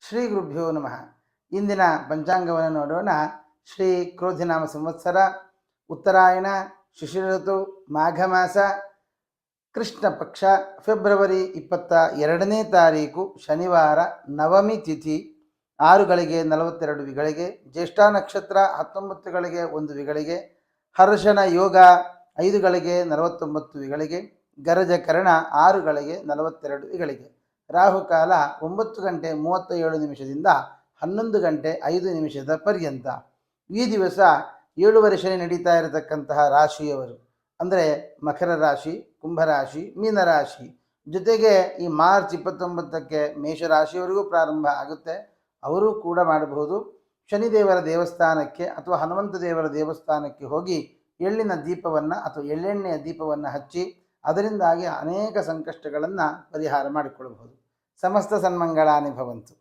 ಶ್ರೀ ಗುರುಭ್ಯೋ ನಮಃ. ಇಂದಿನ ಪಂಚಾಂಗವನ್ನು ನೋಡೋಣ. ಶ್ರೀ ಕ್ರೋಧಿನಾಮ ಸಂವತ್ಸರ, ಉತ್ತರಾಯಣ, ಶಿಶಿರ ಋತು, ಮಾಘ ಮಾಸ, ಕೃಷ್ಣ ಪಕ್ಷ, ಫೆಬ್ರವರಿ 22ನೇ ತಾರೀಕು ಶನಿವಾರ, ನವಮಿ ತಿಥಿ 6:42 ಜ್ಯೇಷ್ಠ ನಕ್ಷತ್ರ 19 1 ಹರ್ಷಣ ಯೋಗ 5:49 ಗರಜ ಕರ್ಣ 6:42 ರಾಹುಕಾಲ 9:37 11:05 ಪರ್ಯಂತ. ಈ ದಿವಸ 7 ಶನಿ ನಡೀತಾ ಇರತಕ್ಕಂತಹ ರಾಶಿಯವರು ಅಂದರೆ ಮಕರ ರಾಶಿ, ಕುಂಭರಾಶಿ, ಮೀನರಾಶಿ. ಜೊತೆಗೆ ಈ ಮಾರ್ಚ್ 29ಕ್ಕೆ ಮೇಷರಾಶಿಯವರೆಗೂ ಪ್ರಾರಂಭ ಆಗುತ್ತೆ. ಅವರು ಕೂಡ ಮಾಡಬಹುದು. ಶನಿದೇವರ ದೇವಸ್ಥಾನಕ್ಕೆ ಅಥವಾ ಹನುಮಂತ ದೇವರ ದೇವಸ್ಥಾನಕ್ಕೆ ಹೋಗಿ ಎಳ್ಳಿನ ದೀಪವನ್ನು ಅಥವಾ ಎಳ್ಳೆಣ್ಣೆಯ ದೀಪವನ್ನು ಹಚ್ಚಿ ಅದರಿಂದಾಗಿ ಅನೇಕ ಸಂಕಷ್ಟಗಳನ್ನು ಪರಿಹಾರ ಮಾಡಿಕೊಳ್ಳಬಹುದು. ಸಮಸ್ತ ಸನ್ಮಂಗಳಾನಿ ಭವಂತು.